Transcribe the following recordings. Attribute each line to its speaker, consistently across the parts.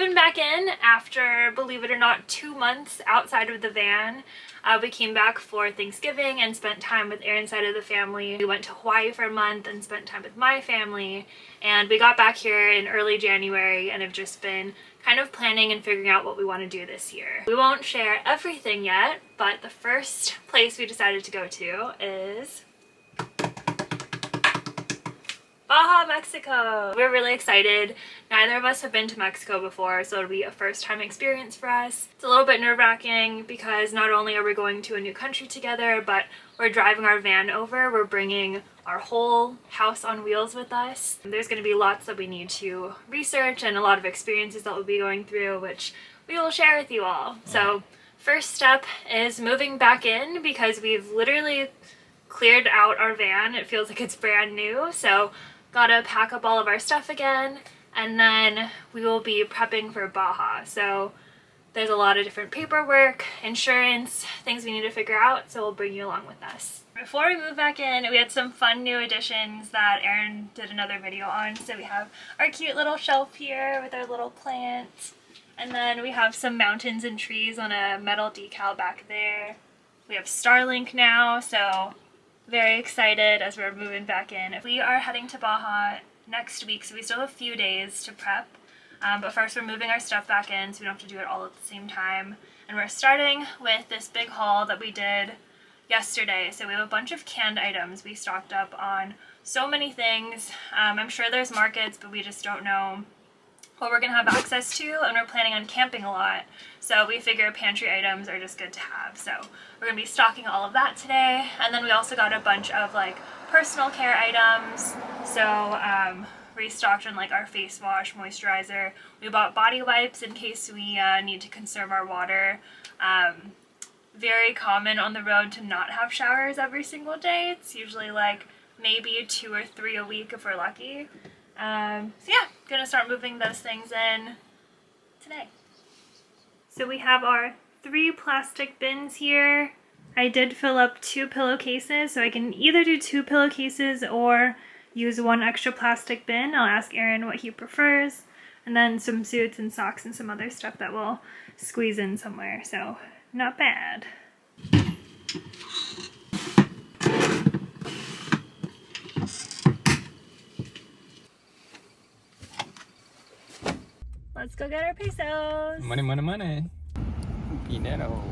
Speaker 1: moving back in after, believe it or not, 2 months outside of the van. We came back for Thanksgiving and spent time with Erin's side of the family. We went to Hawaii for a month and spent time with my family. And we got back here in early January and have just been kind of planning and figuring out what we want to do this year. We won't share everything yet, but the first place we decided to go to is Baja, Mexico. We're really excited. Neither of us have been to Mexico before, so it'll be a first-time experience for us. It's a little bit nerve-wracking because not only are we going to a new country together, but we're driving our van over. We're bringing our whole house on wheels with us. There's going to be lots that we need to research and a lot of experiences that we'll be going through, which we will share with you all. So first step is moving back in because we've literally cleared out our van. It feels like it's brand new, so gotta pack up all of our stuff again, and then we will be prepping for Baja. So there's a lot of different paperwork, insurance, things we need to figure out, so we'll bring you along with us. Before we move back in, we had some fun new additions that Erin did another video on. So we have our cute little shelf here with our little plants, and then we have some mountains and trees on a metal decal back there. We have Starlink now, so very excited as we're moving back in. We are heading to Baja next week, so we still have a few days to prep. But first we're moving our stuff back in so we don't have to do it all at the same time. And we're starting with this big haul that we did yesterday. So we have a bunch of canned items. We stocked up on so many things. I'm sure there's markets, but we just don't know what we're going to have access to, and we're planning on camping a lot. So we figure pantry items are just good to have. So we're going to be stocking all of that today. And then we also got a bunch of like personal care items. So restocked on like our face wash, moisturizer. We bought body wipes in case we need to conserve our water. Very common on the road to not have showers every single day. It's usually like maybe 2 or 3 a week if we're lucky. So yeah, gonna start moving those things in today. So we have our 3 plastic bins here. I did fill up 2 pillowcases, so I can either do 2 pillowcases or use 1 extra plastic bin. I'll ask Erin what he prefers. And then some suits and socks and some other stuff that we'll squeeze in somewhere, so not bad. Let's go get our pesos.
Speaker 2: Money, money, money. Dinero.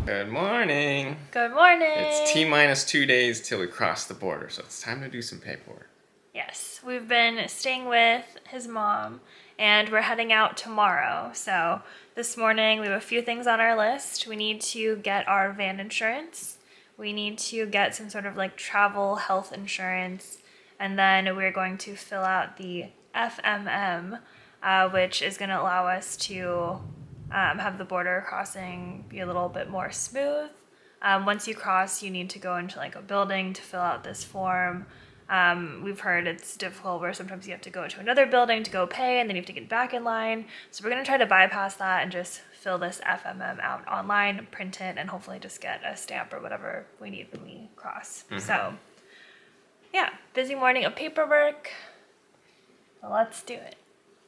Speaker 2: Good morning.
Speaker 1: Good morning.
Speaker 2: It's T-minus 2 days till we cross the border, so it's time to do some paperwork.
Speaker 1: Yes, we've been staying with his mom, and we're heading out tomorrow. So this morning we have a few things on our list. We need to get our van insurance. We need to get some sort of like travel health insurance, and then we're going to fill out the FMM, which is going to allow us to have the border crossing be a little bit more smooth. Once you cross, you need to go into like a building to fill out this form. We've heard it's difficult where sometimes you have to go to another building to go pay and then you have to get back in line. So we're going to try to bypass that and just fill this FMM out online, print it, and hopefully just get a stamp or whatever we need when we cross. So yeah, busy morning of paperwork. Let's do it.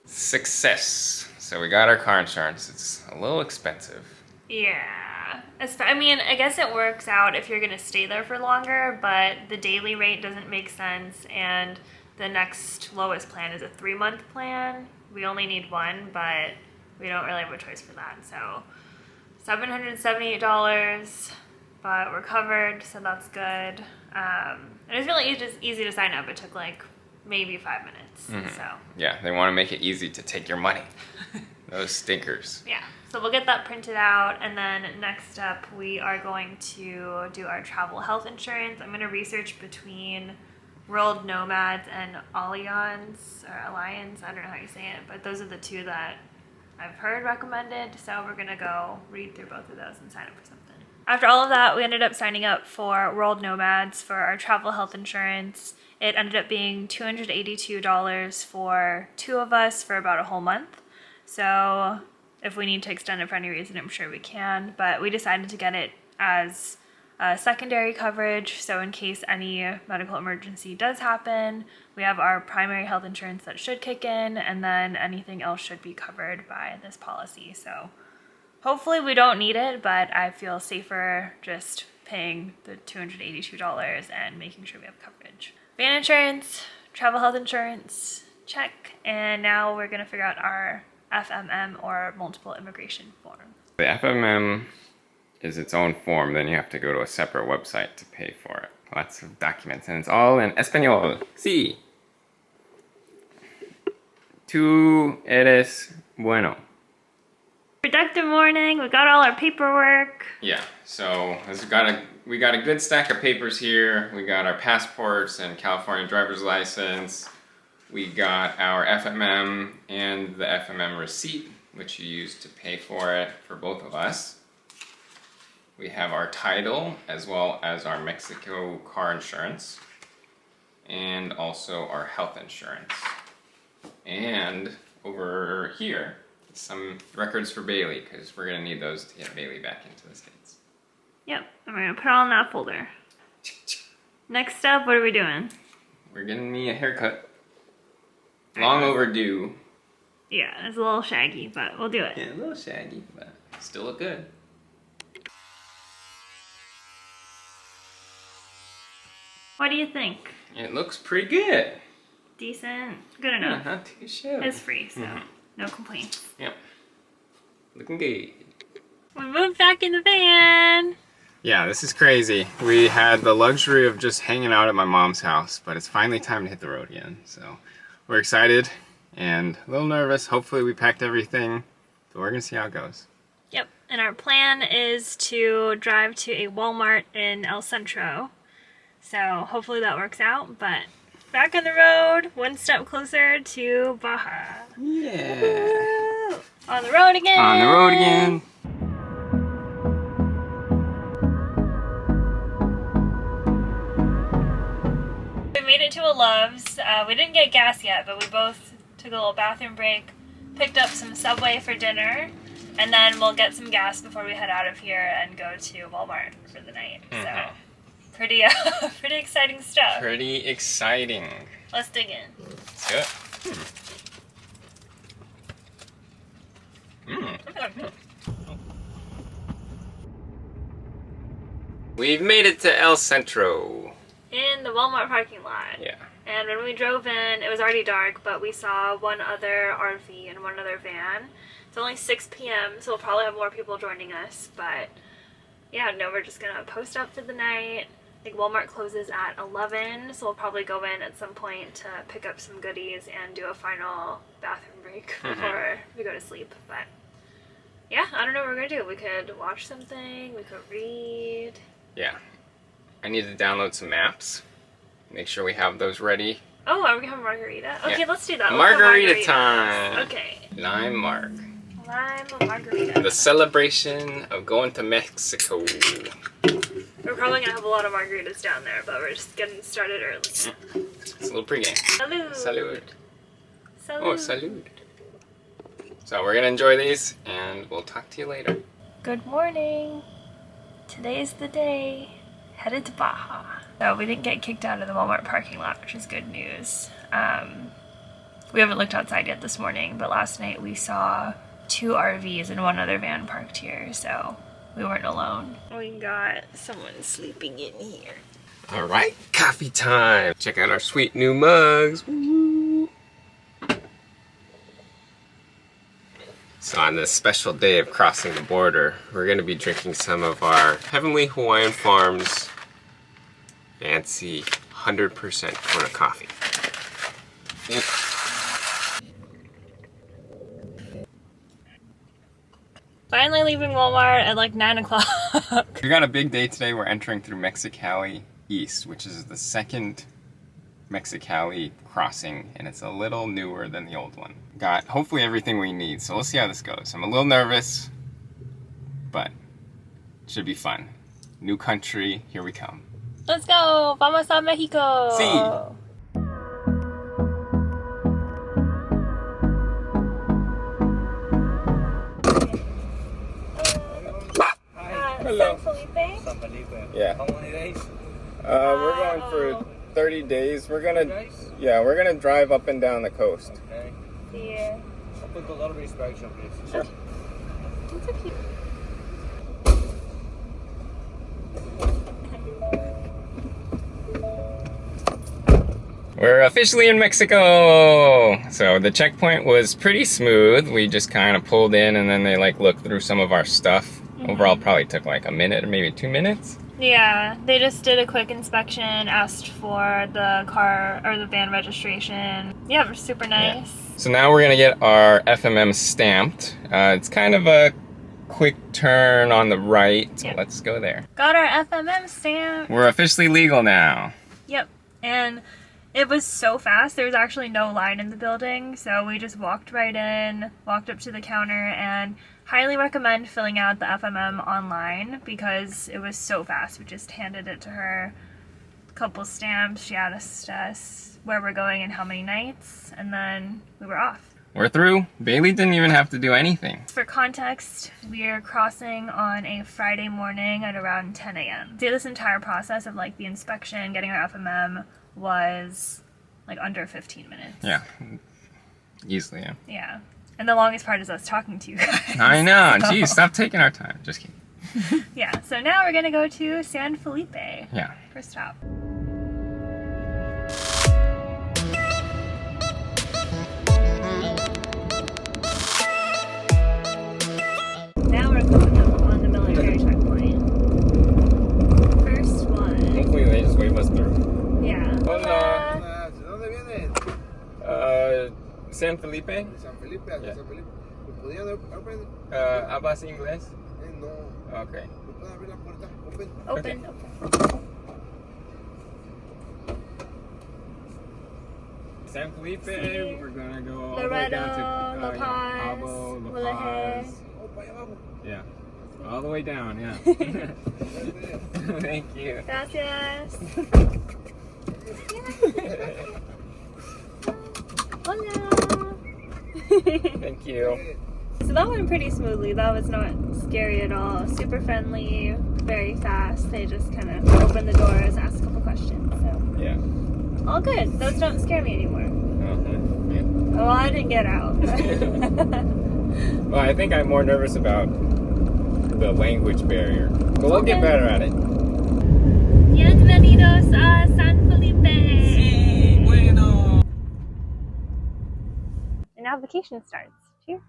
Speaker 2: Success. So we got our car insurance. It's a little expensive.
Speaker 1: Yeah. I mean, I guess it works out if you're going to stay there for longer, but the daily rate doesn't make sense, and the next lowest plan is a 3-month plan. We only need 1, but we don't really have a choice for that. So $778, but we're covered, so that's good. It was really easy to sign up. It took like maybe 5 minutes. So
Speaker 2: yeah, they want to make it easy to take your money. Those stinkers.
Speaker 1: Yeah, so we'll get that printed out, and then next up we are going to do our travel health insurance. I'm going to research between World Nomads and Allianz, I don't know how you say it, but those are the 2 that I've heard recommended, so we're going to go read through both of those and sign up for something. After all of that, we ended up signing up for World Nomads for our travel health insurance. It ended up being $282 for 2 of us for about a whole month. So if we need to extend it for any reason, I'm sure we can. But we decided to get it as secondary coverage, so in case any medical emergency does happen, we have our primary health insurance that should kick in, and then anything else should be covered by this policy. So hopefully we don't need it, but I feel safer just paying the $282 and making sure we have coverage. Van insurance, travel health insurance, check, and now we're gonna figure out our FMM or multiple immigration form.
Speaker 2: The FMM is its own form, then you have to go to a separate website to pay for it. Lots of documents, and it's all in Español. Sí. Tú eres bueno.
Speaker 1: Productive morning, we got all our paperwork.
Speaker 2: Yeah, so we got a good stack of papers here. We got our passports and California driver's license. We got our FMM and the FMM receipt, which you use to pay for it for both of us. We have our title as well as our Mexico car insurance and also our health insurance. And over here, some records for Bailey, because we're going to need those to get Bailey back into the States.
Speaker 1: Yep, and we're going to put it all in that folder. Next up, what are we doing?
Speaker 2: We're getting me a haircut. Long overdue.
Speaker 1: Yeah, it's a little shaggy, but we'll do it.
Speaker 2: Yeah, a little shaggy, but still look good.
Speaker 1: What do you think?
Speaker 2: It looks pretty good.
Speaker 1: Decent? Good enough.
Speaker 2: Yeah, not too shabby.
Speaker 1: It's free, so no complaints.
Speaker 2: Yep. Looking good.
Speaker 1: We moved back in the van!
Speaker 2: Yeah, this is crazy. We had the luxury of just hanging out at my mom's house, but it's finally time to hit the road again. So we're excited and a little nervous. Hopefully we packed everything, but we're gonna see how it goes.
Speaker 1: Yep, and our plan is to drive to a Walmart in El Centro. So hopefully that works out, but back on the road, one step closer to Baja.
Speaker 2: Yeah.
Speaker 1: Woo! On the road again!
Speaker 2: On the road again!
Speaker 1: We made it to a Love's. We didn't get gas yet, but we both took a little bathroom break, picked up some Subway for dinner, and then we'll get some gas before we head out of here and go to Walmart for the night. So pretty exciting stuff.
Speaker 2: Pretty exciting.
Speaker 1: Let's dig in.
Speaker 2: Let's do it. We've made it to El Centro.
Speaker 1: In the Walmart parking lot.
Speaker 2: Yeah.
Speaker 1: And when we drove in, it was already dark, but we saw one other RV and one other van. It's only 6 p.m., so we'll probably have more people joining us, but yeah, no, we're just gonna post up for the night. I think Walmart closes at 11, so we'll probably go in at some point to pick up some goodies and do a final bathroom break before we go to sleep. But yeah, I don't know what we're gonna do. We could watch something, we could read.
Speaker 2: Yeah. I need to download some maps. Make sure we have those ready.
Speaker 1: Oh, are we gonna have a margarita? Okay,
Speaker 2: Yeah.
Speaker 1: let's do that. Let's
Speaker 2: Margarita time!
Speaker 1: Okay.
Speaker 2: Lime Mark.
Speaker 1: Lime margarita.
Speaker 2: The celebration of going to Mexico.
Speaker 1: We're probably gonna have a lot of margaritas down there, but we're just getting started early.
Speaker 2: It's a little pregame.
Speaker 1: Salud.
Speaker 2: Salud.
Speaker 1: Salud.
Speaker 2: Oh, salud. So we're gonna enjoy these, and we'll talk to you later.
Speaker 1: Good morning. Today's the day. Headed to Baja. So we didn't get kicked out of the Walmart parking lot, which is good news. We haven't looked outside yet this morning, but last night we saw 2 RVs and one other van parked here, so we weren't alone. We got someone sleeping in here.
Speaker 2: All right, coffee time. Check out our sweet new mugs. Woo. So on this special day of crossing the border, we're gonna be drinking some of our Heavenly Hawaiian Farms fancy 100% Kona coffee.
Speaker 1: Finally leaving Walmart at like 9 o'clock.
Speaker 2: We got a big day today. We're entering through Mexicali East, which is the second Mexicali crossing, and it's a little newer than the old one. Got hopefully everything we need, so we'll see how this goes. I'm a little nervous, but it should be fun. New country, here we come.
Speaker 1: Let's go! Vamos a Mexico!
Speaker 2: Sí.
Speaker 1: Hello. Felipe?
Speaker 3: San Felipe.
Speaker 2: Yeah.
Speaker 3: How many days?
Speaker 2: We're going for 30 days. We're gonna,
Speaker 3: 30 days?
Speaker 2: yeah, we're gonna drive up and down the coast.
Speaker 3: Okay.
Speaker 1: Yeah.
Speaker 3: Open to a lot of inspection, please.
Speaker 2: Sure.
Speaker 1: That's so cute.
Speaker 2: We're officially in Mexico! So the checkpoint was pretty smooth. We just kind of pulled in and then they like looked through some of our stuff. Overall probably took like a minute or maybe 2 minutes.
Speaker 1: Yeah, they just did a quick inspection, asked for the car or the van registration. Yeah, it was super nice.
Speaker 2: Yeah. So now we're gonna get our FMM stamped. It's kind of a quick turn on the right, so let's go there.
Speaker 1: Got our FMM stamp.
Speaker 2: We're officially legal now.
Speaker 1: Yep, and it was so fast. There was actually no line in the building, so we just walked right in, walked up to the counter, and highly recommend filling out the FMM online because it was so fast. We just handed it to her, a couple stamps, she asked us where we're going and how many nights, and then we were off.
Speaker 2: We're through. Bailey didn't even have to do anything.
Speaker 1: For context, we're crossing on a Friday morning at around 10 a.m. So this entire process of like the inspection, getting our FMM was like under 15 minutes.
Speaker 2: Yeah. Easily, yeah.
Speaker 1: Yeah. And the longest part is us talking to you guys.
Speaker 2: I know. Geez, stop taking our time. Just kidding.
Speaker 1: Yeah, so now we're gonna go to San Felipe.
Speaker 2: Yeah.
Speaker 1: First stop. Now we're coming up on the military checkpoint. First one.
Speaker 2: Hopefully they just wave us through.
Speaker 1: Yeah.
Speaker 2: Hola.
Speaker 3: ¿De dónde viene?
Speaker 2: San Felipe.
Speaker 3: San Felipe,
Speaker 2: Yeah.
Speaker 3: San Felipe. ¿Me podían abrir?
Speaker 2: ¿Hablas inglés?
Speaker 3: No.
Speaker 2: Okay.
Speaker 3: ¿Me pueden abrir la puerta? Open.
Speaker 1: Open.
Speaker 2: San Felipe,
Speaker 1: Sí.
Speaker 2: we're gonna go all the way
Speaker 1: Loretto,
Speaker 2: down to
Speaker 1: La Paz,
Speaker 2: Cabo, La
Speaker 1: Mulegé.
Speaker 2: Paz.
Speaker 3: Oh, para allá abajo.
Speaker 2: Yeah. All the way down, yeah. Thank you.
Speaker 1: Gracias. Hola.
Speaker 2: Thank you.
Speaker 1: So that went pretty smoothly. That was not scary at all. Super friendly, very fast. They just kind of opened the doors, asked a couple questions. So
Speaker 2: Yeah.
Speaker 1: all good. Those don't scare me anymore.
Speaker 2: Yeah.
Speaker 1: Well, I didn't get out.
Speaker 2: Well, I think I'm more nervous about the language barrier. But we'll get better at it.
Speaker 1: Bienvenidos a San Felipe.
Speaker 2: Sí, bueno.
Speaker 1: And now vacation starts. Cheers.